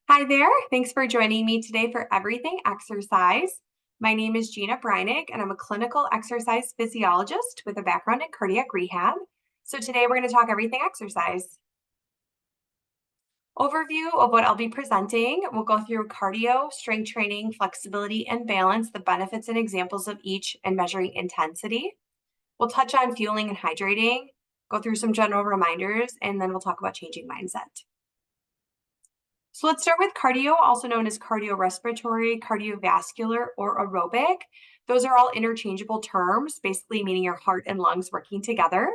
Hi there. Thanks for joining me today for Everything Exercise. My name is Gina Breinig, and I'm a clinical exercise physiologist with a background in cardiac rehab. So today we're going to talk everything exercise. Overview of what I'll be presenting. We'll go through cardio, strength training, flexibility, and balance, the benefits and examples of each, and measuring intensity. We'll touch on fueling and hydrating, go through some general reminders, and then we'll talk about changing mindset. So let's start with cardio, also known as cardiorespiratory, cardiovascular, or aerobic. Those are all interchangeable terms, basically meaning your heart and lungs working together.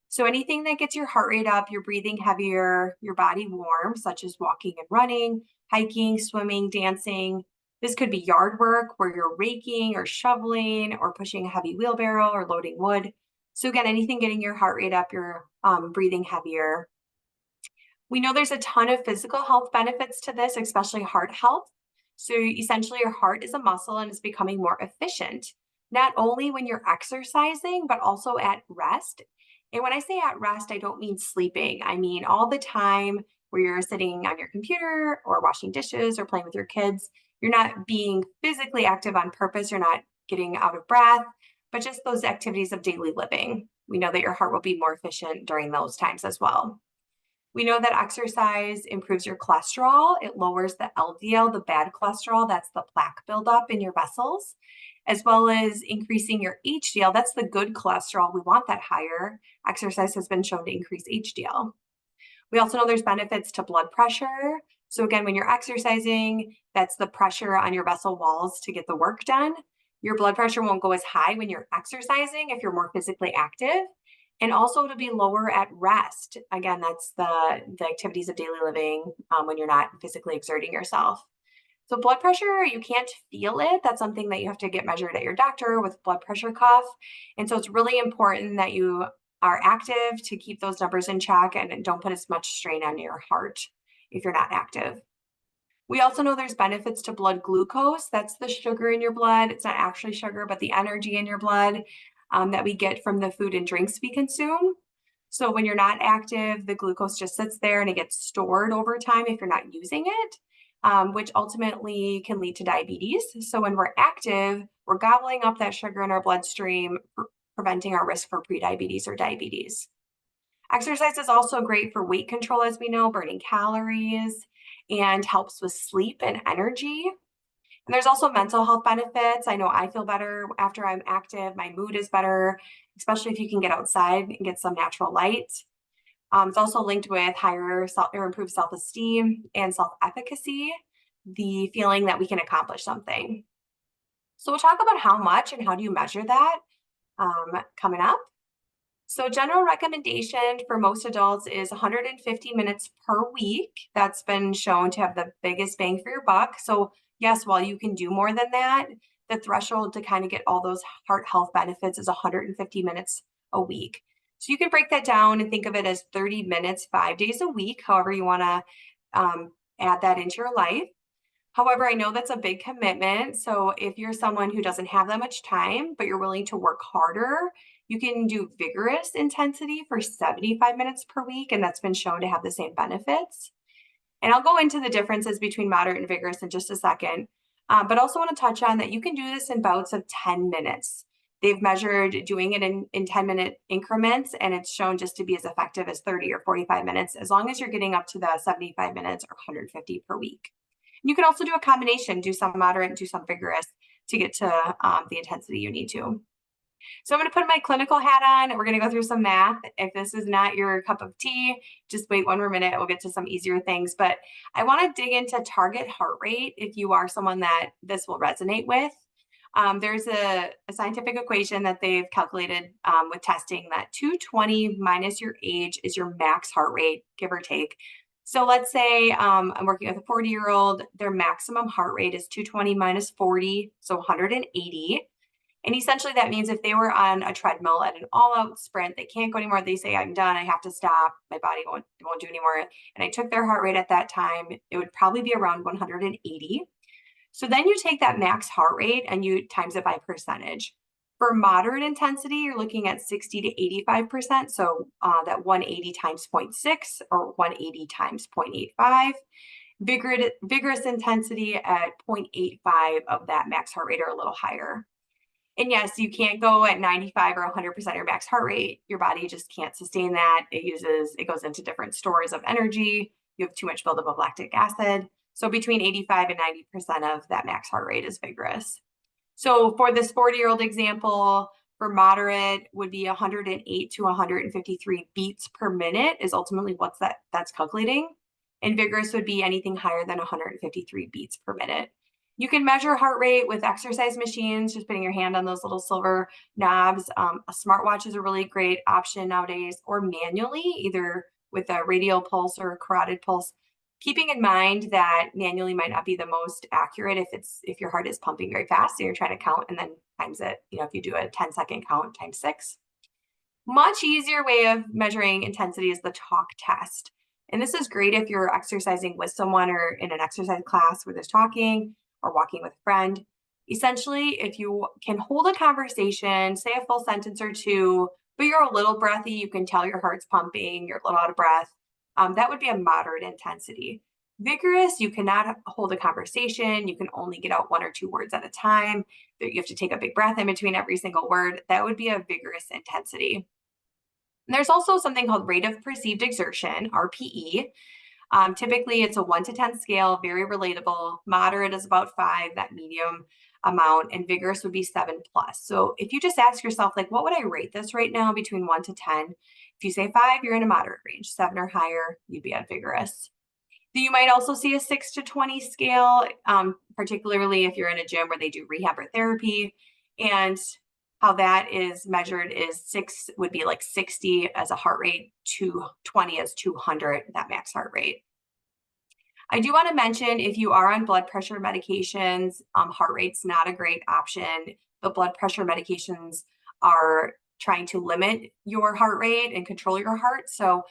So anything that gets your heart rate up, your breathing heavier, your body warm, such as walking and running, hiking, swimming, dancing. This could be yard work where you're raking or shoveling or pushing a heavy wheelbarrow or loading wood. So again, anything getting your heart rate up, your breathing heavier. We know there's a ton of physical health benefits to this, especially heart health. So essentially your heart is a muscle and is becoming more efficient, not only when you're exercising, but also at rest. And when I say at rest, I don't mean sleeping. I mean all the time where you're sitting on your computer or washing dishes or playing with your kids. You're not being physically active on purpose. You're not getting out of breath, but just those activities of daily living. We know that your heart will be more efficient during those times as well. We know that exercise improves your cholesterol. It lowers the LDL, the bad cholesterol. That's the plaque buildup in your vessels, as well as increasing your HDL. That's the good cholesterol. We want that higher. Exercise has been shown to increase HDL. We also know there's benefits to blood pressure. So again, when you're exercising, that's the pressure on your vessel walls to get the work done. Your blood pressure won't go as high when you're exercising if you're more physically active. And also to be lower at rest. Again, that's the activities of daily living when you're not physically exerting yourself. So blood pressure, you can't feel it. That's something that you have to get measured at your doctor with blood pressure cuff. And so it's really important that you are active to keep those numbers in check and don't put as much strain on your heart if you're not active. We also know there's benefits to blood glucose. That's the sugar in your blood. It's not actually sugar, but the energy in your blood that we get from the food and drinks we consume. So when you're not active, the glucose just sits there and it gets stored over time if you're not using it, which ultimately can lead to diabetes. So when we're active, we're gobbling up that sugar in our bloodstream, preventing our risk for prediabetes or diabetes. Exercise is also great for weight control, as we know, burning calories, and helps with sleep and energy. And there's also mental health benefits. I know I feel better after I'm active. My mood is better, especially if you can get outside and get some natural light. It's also linked with higher or improved self-esteem and self-efficacy, the feeling that we can accomplish something. So we'll talk about how much and how do you measure that coming up. So general recommendation for most adults is 150 minutes per week. That's been shown to have the biggest bang for your buck. So yes, while you can do more than that, the threshold to kind of get all those heart health benefits is 150 minutes a week. So you can break that down and think of it as 30 minutes, 5 days a week, however you want to add that into your life. However, I know that's a big commitment. So if you're someone who doesn't have that much time, but you're willing to work harder, you can do vigorous intensity for 75 minutes per week, and that's been shown to have the same benefits. And I'll go into the differences between moderate and vigorous in just a second, but also want to touch on that you can do this in bouts of 10 minutes. They've measured doing it in 10-minute increments, and it's shown just to be as effective as 30 or 45 minutes, as long as you're getting up to the 75 minutes or 150 per week. You can also do a combination, do some moderate, do some vigorous to get to the intensity you need to. So I'm going to put my clinical hat on and we're going to go through some math. If this is not your cup of tea, just wait one more minute. We'll get to some easier things. But I want to dig into target heart rate if you are someone that this will resonate with. There's a scientific equation that they've calculated with testing that 220 minus your age is your max heart rate, give or take. So let's say I'm working with a 40-year-old, their maximum heart rate is 220 minus 40, so 180. And essentially that means if they were on a treadmill at an all-out sprint, they can't go anymore. They say, I'm done, I have to stop, my body won't do anymore. And I took their heart rate at that time, it would probably be around 180. So then you take that max heart rate and you times it by percentage. For moderate intensity, you're looking at 60 to 85%. So that 180 times 0.6 or 180 times 0.85. vigorous intensity at 0.85 of that max heart rate or a little higher. And yes, you can't go at 95 or 100% your max heart rate. Your body just can't sustain that. It goes into different stores of energy. You have too much buildup of lactic acid. So between 85 and 90% of that max heart rate is vigorous. So for this 40-year-old example, for moderate would be 108 to 153 beats per minute is ultimately what's that's calculating. And vigorous would be anything higher than 153 beats per minute. You can measure heart rate with exercise machines, just putting your hand on those little silver knobs. A smartwatch is a really great option nowadays, or manually, either with a radial pulse or a carotid pulse. Keeping in mind that manually might not be the most accurate if your heart is pumping very fast and you're trying to count and then times it, if you do a 10-second count times 6. Much easier way of measuring intensity is the talk test. And this is great if you're exercising with someone or in an exercise class where there's talking or walking with a friend. Essentially, if you can hold a conversation, say a full sentence or two, but you're a little breathy, you can tell your heart's pumping, you're a little out of breath, that would be a moderate intensity. Vigorous, you cannot hold a conversation. You can only get out 1 or 2 words at a time. You have to take a big breath in between every single word. That would be a vigorous intensity. And there's also something called rate of perceived exertion, RPE. Typically, it's a 1 to 10 scale, very relatable. Moderate is about 5, that medium amount, and vigorous would be 7 plus. So if you just ask yourself, like, what would I rate this right now between 1 to 10? If you say 5, you're in a moderate range. 7 or higher, you'd be at vigorous. You might also see a 6 to 20 scale, particularly if you're in a gym where they do rehab or therapy. And how that is measured is 6 would be like 60 as a heart rate, 20 as 200, that max heart rate. I do want to mention if you are on blood pressure medications, heart rate's not a great option. The blood pressure medications are trying to limit your heart rate and control your heart. So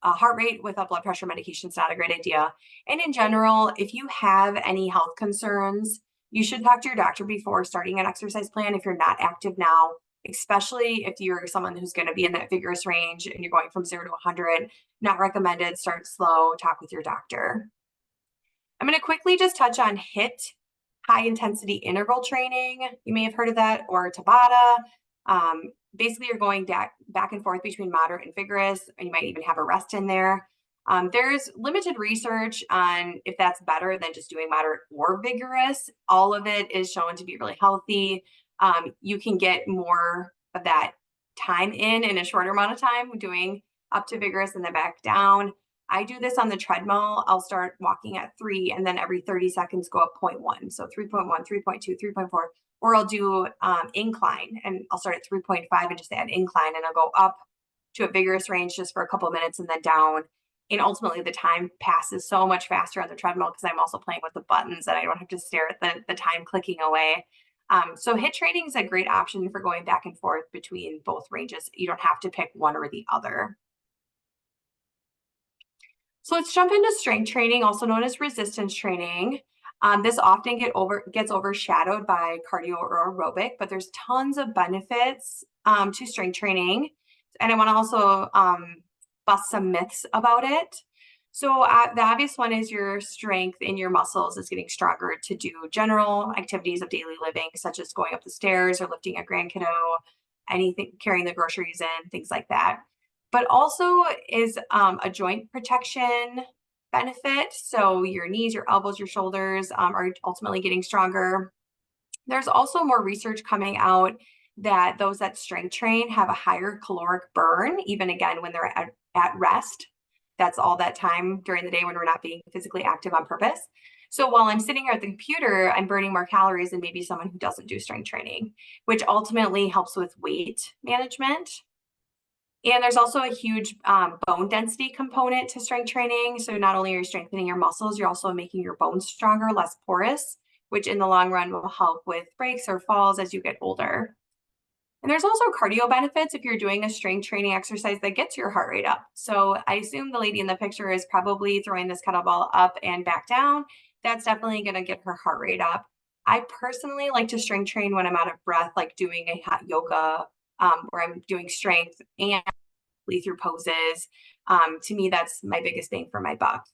a heart rate with a blood pressure medication is not a great idea. And in general, if you have any health concerns, you should talk to your doctor before starting an exercise plan if you're not active now, especially if you're someone who's going to be in that vigorous range and you're going from 0 to 100. Not recommended. Start slow. Talk with your doctor. I'm going to quickly just touch on HIIT, high intensity interval training. You may have heard of that, or Tabata. Basically, you're going back and forth between moderate and vigorous, and you might even have a rest in there. There's limited research on if that's better than just doing moderate or vigorous. All of it is shown to be really healthy. You can get more of that time in a shorter amount of time doing up to vigorous and then back down. I do this on the treadmill. I'll start walking at 3 and then every 30 seconds go up 0.1. So 3.1, 3.2, 3.4, or I'll do incline and I'll start at 3.5 and just add incline and I'll go up to a vigorous range just for a couple of minutes and then down. And ultimately the time passes so much faster on the treadmill because I'm also playing with the buttons and I don't have to stare at the time clicking away. So HIIT training is a great option for going back and forth between both ranges. You don't have to pick one or the other. So let's jump into strength training, also known as resistance training. This often gets overshadowed by cardio or aerobic, but there's tons of benefits to strength training. And I want to also bust some myths about it. So the obvious one is your strength in your muscles is getting stronger to do general activities of daily living, such as going up the stairs or lifting a grand kiddo, anything, carrying the groceries in, things like that. But also is a joint protection benefit. So your knees, your elbows, your shoulders are ultimately getting stronger. There's also more research coming out that those that strength train have a higher caloric burn, even again when they're at rest. That's all that time during the day when we're not being physically active on purpose. So while I'm sitting here at the computer, I'm burning more calories than maybe someone who doesn't do strength training, which ultimately helps with weight management. And there's also a huge bone density component to strength training. So not only are you strengthening your muscles, you're also making your bones stronger, less porous, which in the long run will help with breaks or falls as you get older. And there's also cardio benefits if you're doing a strength training exercise that gets your heart rate up. So I assume the lady in the picture is probably throwing this kettlebell up and back down. That's definitely going to get her heart rate up. I personally like to strength train when I'm out of breath, like doing a hot yoga where I'm doing strength and through poses. To me, that's my biggest bang for my buck.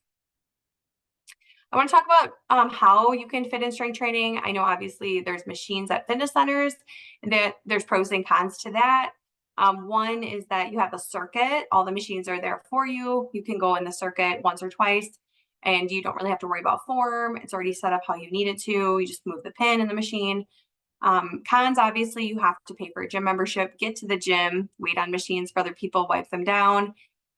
I want to talk about how you can fit in strength training. I know obviously there's machines at fitness centers, and that there's pros and cons to that. One is that you have a circuit; all the machines are there for you. You can go in the circuit once or twice, and you don't really have to worry about form. It's already set up how you need it to. You just move the pin in the machine. Cons, obviously, you have to pay for a gym membership, get to the gym, wait on machines for other people, wipe them down.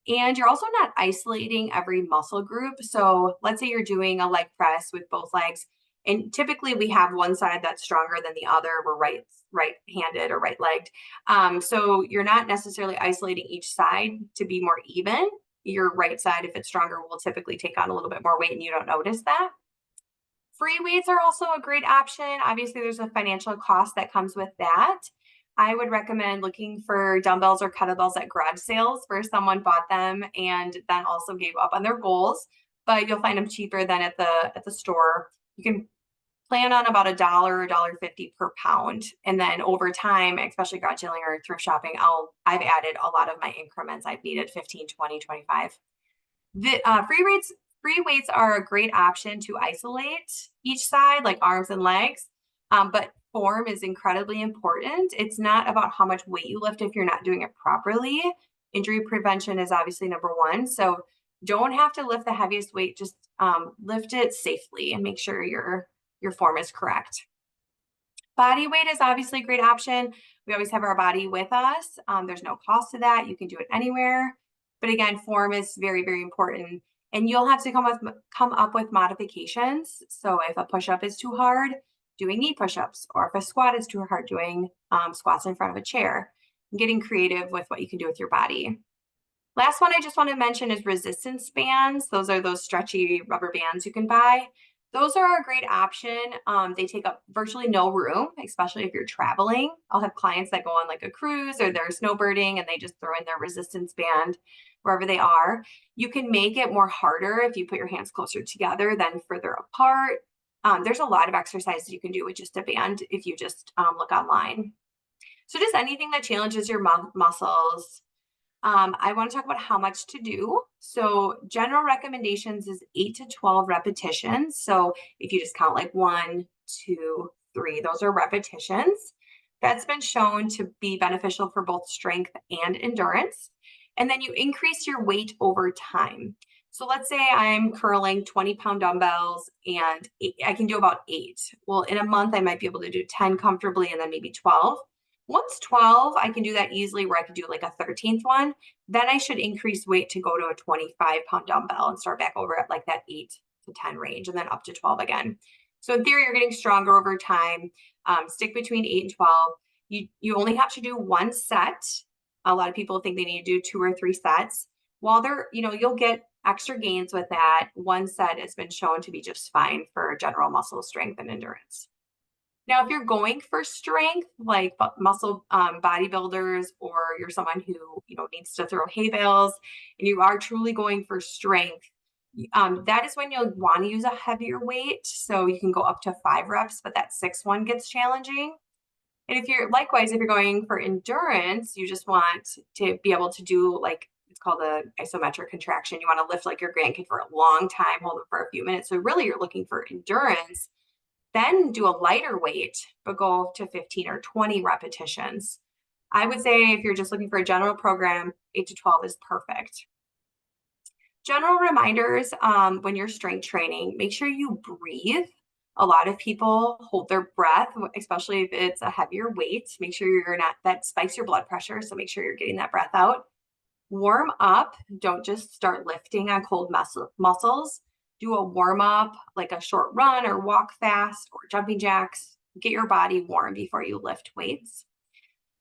And you're also not isolating every muscle group. So let's say you're doing a leg press with both legs, and typically we have one side that's stronger than the other. We're right-handed or right-legged. So you're not necessarily isolating each side to be more even. Your right side, if it's stronger, will typically take on a little bit more weight and you don't notice that. Free weights are also a great option. Obviously, there's a financial cost that comes with that. I would recommend looking for dumbbells or kettlebells at garage sales where someone bought them and then also gave up on their goals, but you'll find them cheaper than at the store. You can plan on about $1.50 per pound. And then over time, especially garage selling or thrift shopping, I've added a lot of my increments. I've needed 15, 20, 25. The free weights are a great option to isolate each side, like arms and legs. But form is incredibly important. It's not about how much weight you lift if you're not doing it properly. Injury prevention is obviously number one. So don't have to lift the heaviest weight. Just lift it safely and make sure your form is correct. Body weight is obviously a great option. We always have our body with us. There's no cost to that. You can do it anywhere. But again, form is very, very important. And you'll have to come up with modifications. So if a push-up is too hard, doing knee push-ups, or if a squat is too hard, doing squats in front of a chair. Getting creative with what you can do with your body. Last one I just want to mention is resistance bands. Those are those stretchy rubber bands you can buy. Those are a great option. They take up virtually no room, especially if you're traveling. I'll have clients that go on like a cruise or they're snowbirding and they just throw in their resistance band wherever they are. You can make it more harder if you put your hands closer together than further apart. There's a lot of exercises you can do with just a band if you just look online. So just anything that challenges your muscles. I want to talk about how much to do. So general recommendations is 8 to 12 repetitions. So if you just count like 1, 2, 3, those are repetitions. That's been shown to be beneficial for both strength and endurance. And then you increase your weight over time. So let's say I'm curling 20-pound dumbbells and I can do about 8. Well, in a month, I might be able to do 10 comfortably and then maybe 12. Once 12, I can do that easily where I could do like a 13th one. Then I should increase weight to go to a 25-pound dumbbell and start back over at like that 8 to 10 range and then up to 12 again. So in theory, you're getting stronger over time. Stick between 8 and 12. You only have to do one set. A lot of people think they need to do 2 or 3 sets. While you'll get extra gains with that. One set has been shown to be just fine for general muscle strength and endurance. Now, if you're going for strength, like muscle bodybuilders, or you're someone who needs to throw hay bales, and you are truly going for strength, that is when you'll want to use a heavier weight. So you can go up to 5 reps, but that 6th one gets challenging. And if you're going for endurance, you just want to be able to do it's called a isometric contraction. You want to lift like your grandkid for a long time, hold it for a few minutes. So really, you're looking for endurance. Then do a lighter weight, but go to 15 or 20 repetitions. I would say if you're just looking for a general program, 8 to 12 is perfect. General reminders when you're strength training, make sure you breathe. A lot of people hold their breath, especially if it's a heavier weight. Make sure that spikes your blood pressure. So make sure you're getting that breath out. Warm up. Don't just start lifting on cold muscles. Do a warm up, like a short run or walk fast or jumping jacks. Get your body warm before you lift weights.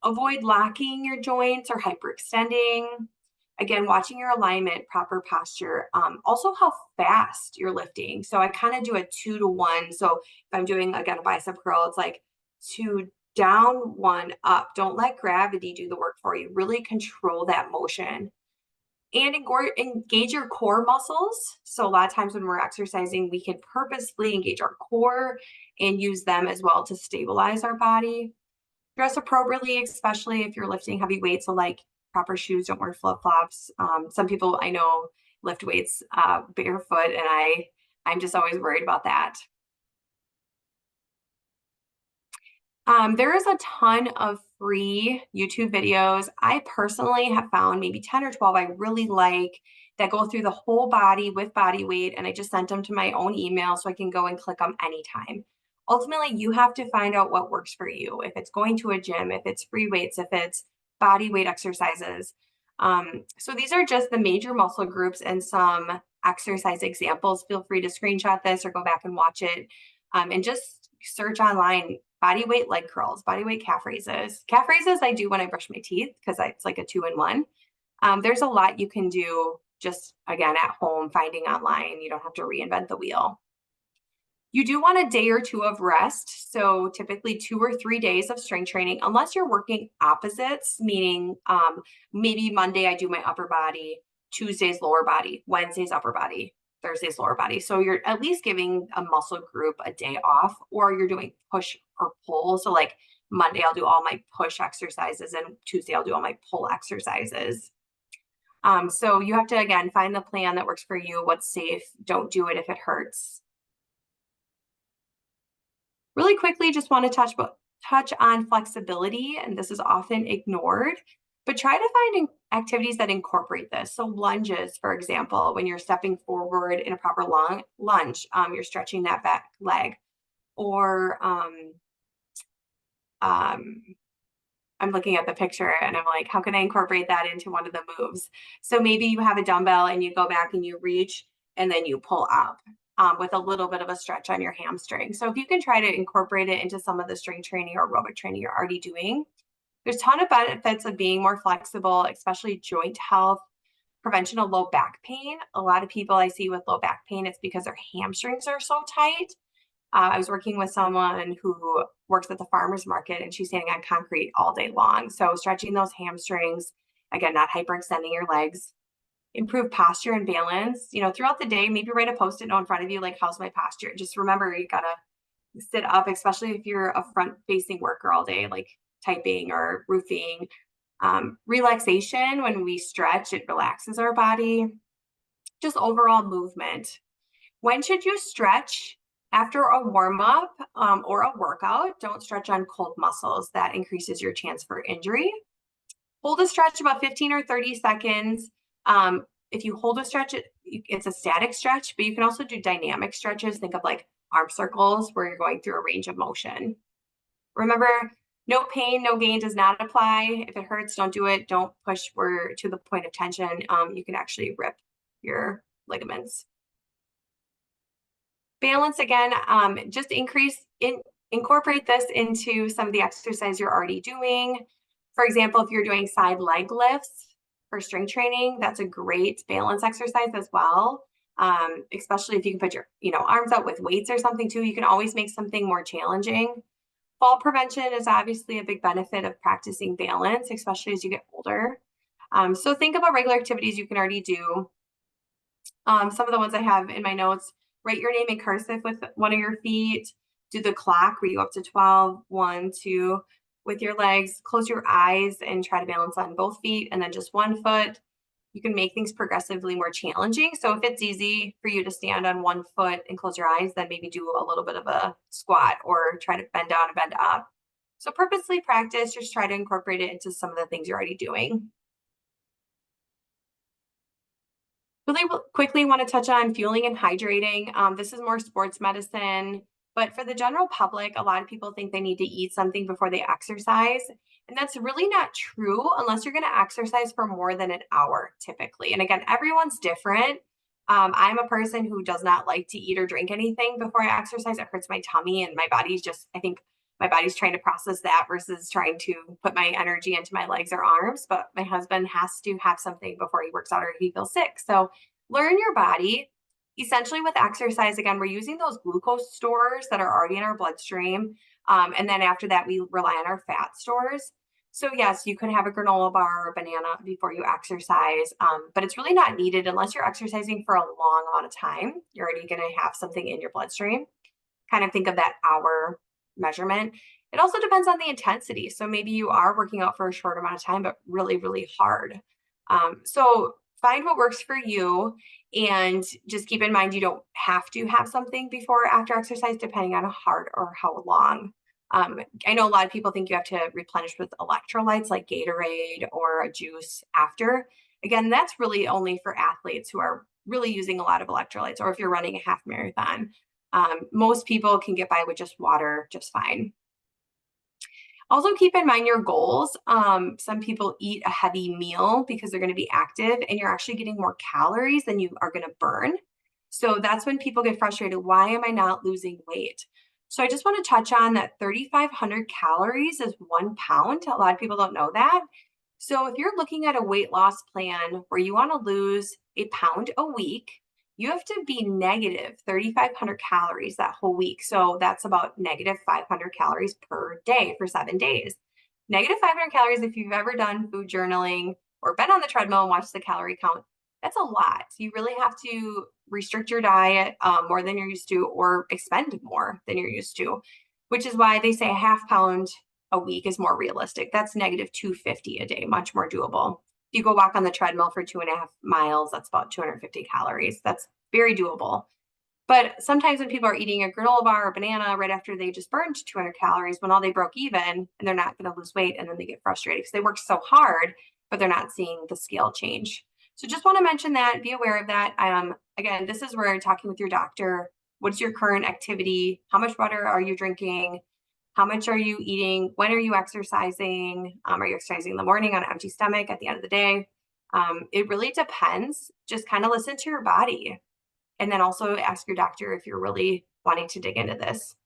Avoid locking your joints or hyperextending. Again, watching your alignment, proper posture. Also how fast you're lifting. So I kind of do a 2 to 1. So if I'm doing, again, a bicep curl, it's like 2 down, 1 up. Don't let gravity do the work for you. Really control that motion. And engage your core muscles. So a lot of times when we're exercising, we can purposefully engage our core and use them as well to stabilize our body. Dress appropriately, especially if you're lifting heavy weights. So like proper shoes, don't wear flip-flops. Some people I know lift weights barefoot, and I'm just always worried about that. There is a ton of free YouTube videos. I personally have found maybe 10 or 12 I really like that go through the whole body with body weight, and I just sent them to my own email so I can go and click them anytime. Ultimately, you have to find out what works for you. If it's going to a gym, if it's free weights, if it's body weight exercises. So these are just the major muscle groups and some exercise examples. Feel free to screenshot this or go back and watch it. And just search online body weight leg curls, body weight calf raises. Calf raises I do when I brush my teeth because it's like a 2-in-1. There's a lot you can do just again at home, finding online. You don't have to reinvent the wheel. You do want a day or two of rest. So typically 2 or 3 days of strength training, unless you're working opposites, meaning maybe Monday I do my upper body, Tuesday's lower body, Wednesday's upper body, Thursday's lower body. So you're at least giving a muscle group a day off, or you're doing push or pull. So like Monday, I'll do all my push exercises, and Tuesday, I'll do all my pull exercises. So you have to, again, find the plan that works for you, what's safe. Don't do it if it hurts. Really quickly, just want to touch on flexibility, and this is often ignored, but try to find activities that incorporate this. So lunges, for example, when you're stepping forward in a proper lunge, you're stretching that back leg. Or I'm looking at the picture and I'm like, how can I incorporate that into one of the moves? So maybe you have a dumbbell and you go back and you reach and then you pull up. With a little bit of a stretch on your hamstring. So if you can try to incorporate it into some of the strength training or aerobic training you're already doing, there's a ton of benefits of being more flexible, especially joint health, prevention of low back pain. A lot of people I see with low back pain, it's because their hamstrings are so tight. I was working with someone who works at the farmer's market, and she's standing on concrete all day long. So stretching those hamstrings, again, not hyperextending your legs. Improve posture and balance. Throughout the day, maybe write a Post-it note in front of you, like, how's my posture? Just remember, you gotta sit up, especially if you're a front-facing worker all day, like typing or roofing. Relaxation, when we stretch, it relaxes our body. Just overall movement. When should you stretch? After a warm-up or a workout. Don't stretch on cold muscles. That increases your chance for injury. Hold a stretch about 15 or 30 seconds. If you hold a stretch, it's a static stretch, but you can also do dynamic stretches. Think of like arm circles where you're going through a range of motion. Remember, no pain, no gain does not apply. If it hurts, don't do it. Don't push to the point of tension. You can actually rip your ligaments. Balance, again, just incorporate this into some of the exercise you're already doing. For example, if you're doing side leg lifts for strength training, that's a great balance exercise as well. Especially if you can put your arms out with weights or something too. You can always make something more challenging. Fall prevention is obviously a big benefit of practicing balance, especially as you get older. So think about regular activities you can already do. Some of the ones I have in my notes: write your name in cursive with one of your feet. Do the clock where you up to 12, 1, 2 with your legs. Close your eyes and try to balance on both feet and then just one foot. You can make things progressively more challenging. So if it's easy for you to stand on one foot and close your eyes, then maybe do a little bit of a squat or try to bend down and bend up. So purposely practice, just try to incorporate it into some of the things you're already doing. Really quickly want to touch on fueling and hydrating. This is more sports medicine, but for the general public, a lot of people think they need to eat something before they exercise. And that's really not true unless you're going to exercise for more than an hour typically. And again, everyone's different. I'm a person who does not like to eat or drink anything before I exercise. It hurts my tummy, and my body's I think my body's trying to process that versus trying to put my energy into my legs or arms. But my husband has to have something before he works out or he feels sick. So learn your body. Essentially with exercise, again, we're using those glucose stores that are already in our bloodstream. And then after that, we rely on our fat stores. So yes, you could have a granola bar or a banana before you exercise, but it's really not needed unless you're exercising for a long amount of time. You're already going to have something in your bloodstream. Kind of think of that hour measurement. It also depends on the intensity. So maybe you are working out for a short amount of time, but really, really hard. So Find what works for you, and just keep in mind you don't have to have something before or after exercise depending on how hard or how long. I know a lot of people think you have to replenish with electrolytes like Gatorade or a juice after. Again, that's really only for athletes who are really using a lot of electrolytes, or if you're running a half marathon. Most people can get by with just water just fine. Also, keep in mind your goals. Some people eat a heavy meal because they're going to be active, and you're actually getting more calories than you are going to burn. So that's when people get frustrated. Why am I not losing weight? So I just want to touch on that 3,500 calories is 1 pound. A lot of people don't know that. So if you're looking at a weight loss plan where you want to lose a pound a week, you have to be negative 3,500 calories that whole week. So that's about negative 500 calories per day for 7 days. Negative 500 calories, if you've ever done food journaling or been on the treadmill and watched the calorie count, that's a lot. You really have to restrict your diet more than you're used to, or expend more than you're used to, which is why they say a half pound a week is more realistic. That's negative 250 a day, much more doable. If you go walk on the treadmill for 2.5 miles, that's about 250 calories. That's very doable. But sometimes when people are eating a granola bar or banana right after they just burned 200 calories, when all they broke even, and they're not going to lose weight, and then they get frustrated because they work so hard, but they're not seeing the scale change. So just want to mention that, be aware of that. Again, this is where you're talking with your doctor. What's your current activity? How much water are you drinking? How much are you eating? When are you exercising? Are you exercising in the morning on an empty stomach at the end of the day? It really depends. Just kind of listen to your body. And then also ask your doctor if you're really wanting to dig into this.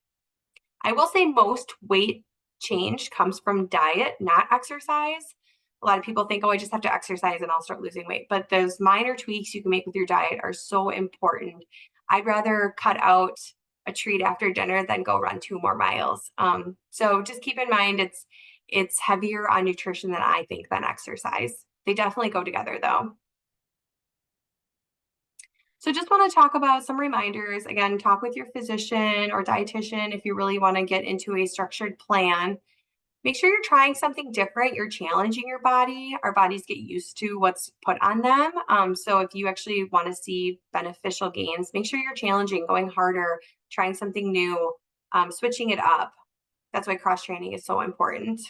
I will say most weight change comes from diet, not exercise. A lot of people think, oh, I just have to exercise and I'll start losing weight. But those minor tweaks you can make with your diet are so important. I'd rather cut out a treat after dinner than go run 2 more miles. So just keep in mind it's heavier on nutrition than I think than exercise. They definitely go together though. So just want to talk about some reminders. Again, talk with your physician or dietitian if you really want to get into a structured plan. Make sure you're trying something different. You're challenging your body. Our bodies get used to what's put on them. So if you actually want to see beneficial gains, make sure you're challenging, going harder, trying something new, switching it up. That's why cross training is so important.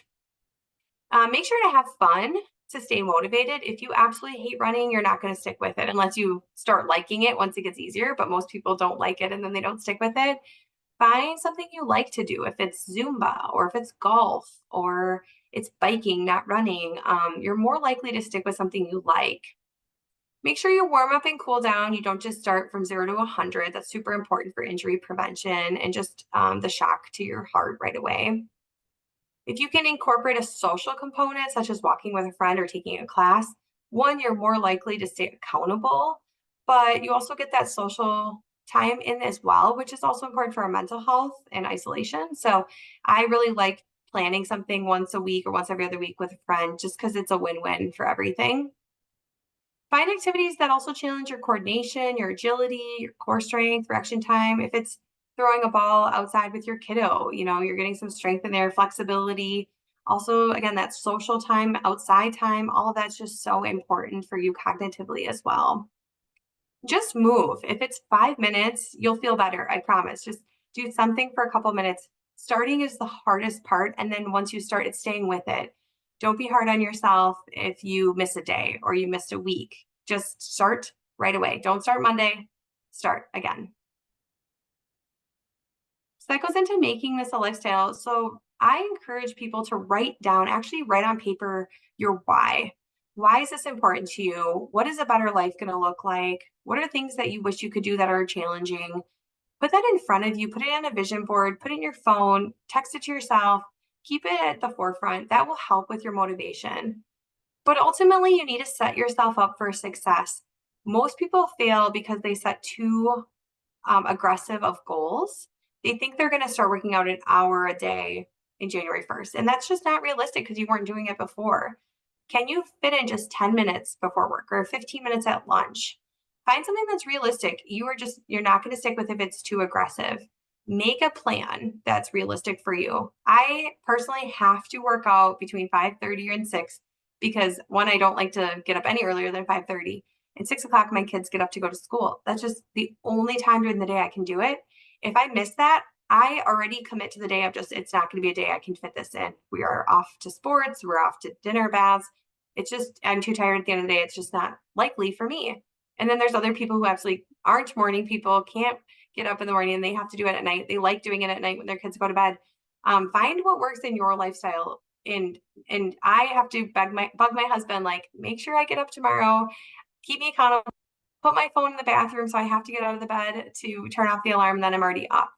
Make sure to have fun to stay motivated. If you absolutely hate running, you're not going to stick with it unless you start liking it once it gets easier. But most people don't like it and then they don't stick with it. Find something you like to do. If it's Zumba or if it's golf or it's biking, not running, you're more likely to stick with something you like. Make sure you warm up and cool down. You don't just start from 0 to 100. That's super important for injury prevention and just the shock to your heart right away. If you can incorporate a social component, such as walking with a friend or taking a class, one, you're more likely to stay accountable, but you also get that social time in as well, which is also important for our mental health and isolation. So I really like planning something once a week or once every other week with a friend, just because it's a win-win for everything. Find activities that also challenge your coordination, your agility, your core strength, reaction time. If it's throwing a ball outside with your kiddo, you're getting some strength in there, flexibility. Also, again, that social time, outside time, all of that's just so important for you cognitively as well. Just move. If it's 5 minutes, you'll feel better. I promise. Just do something for a couple minutes. Starting is the hardest part. And then once you start, it's staying with it. Don't be hard on yourself if you miss a day or you missed a week. Just start right away. Don't start Monday. Start again. So that goes into making this a lifestyle. So I encourage people to actually write on paper your why. Why is this important to you? What is a better life going to look like? What are things that you wish you could do that are challenging? Put that in front of you, put it on a vision board, put it in your phone, text it to yourself, keep it at the forefront. That will help with your motivation. But ultimately, you need to set yourself up for success. Most people fail because they set too aggressive of goals. They think they're going to start working out an hour a day in January 1st. And that's just not realistic because you weren't doing it before. Can you fit in just 10 minutes before work or 15 minutes at lunch? Find something that's realistic. You're not going to stick with if it's too aggressive. Make a plan that's realistic for you. I personally have to work out between 5:30 and 6 because one, I don't like to get up any earlier than 5:30. and 6 o'clock my kids get up to go to school. That's just the only time during the day I can do it. If I miss that, I already commit to the day of just, it's not going to be a day I can fit this in. We are off to sports, we're off to dinner, baths. It's just, I'm too tired at the end of the day. It's just not likely for me. And then there's other people who absolutely aren't morning people, can't get up in the morning, and they have to do it at night. They like doing it at night when their kids go to bed. Find what works in your lifestyle. And I have to bug my husband, like, make sure I get up tomorrow, keep me accountable, put my phone in the bathroom so I have to get out of the bed to turn off the alarm, then I'm already up.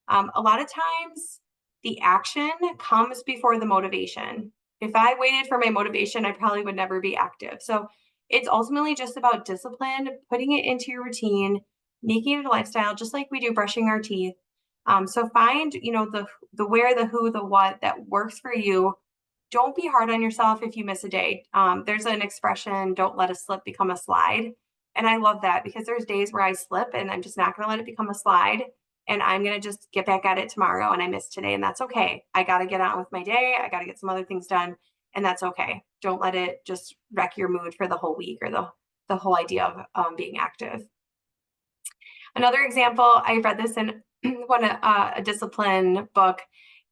A lot of times the action comes before the motivation. If I waited for my motivation, I probably would never be active. So it's ultimately just about discipline, putting it into your routine, making it a lifestyle, just like we do brushing our teeth. So find, the where, the who, the what that works for you. Don't be hard on yourself if you miss a day. There's an expression, don't let a slip become a slide. And I love that because there's days where I slip and I'm just not going to let it become a slide. And I'm going to just get back at it tomorrow. And I missed today. And that's okay. I got to get on with my day. I got to get some other things done. And that's okay. Don't let it just wreck your mood for the whole week or the whole idea of being active. Another example, I read this in a discipline book,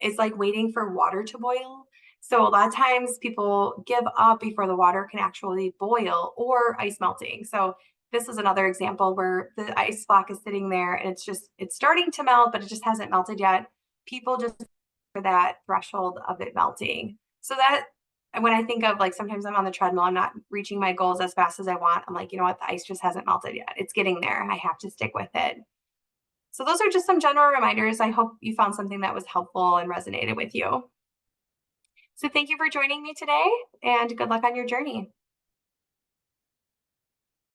is like waiting for water to boil. So a lot of times people give up before the water can actually boil, or ice melting. So this is another example where the ice block is sitting there and it's starting to melt, but it just hasn't melted yet. People just for that threshold of it melting. So that, and when I think of, like, sometimes I'm on the treadmill, I'm not reaching my goals as fast as I want. I'm like, you know what? The ice just hasn't melted yet. It's getting there. I have to stick with it. So those are just some general reminders. I hope you found something that was helpful and resonated with you. So thank you for joining me today, and good luck on your journey.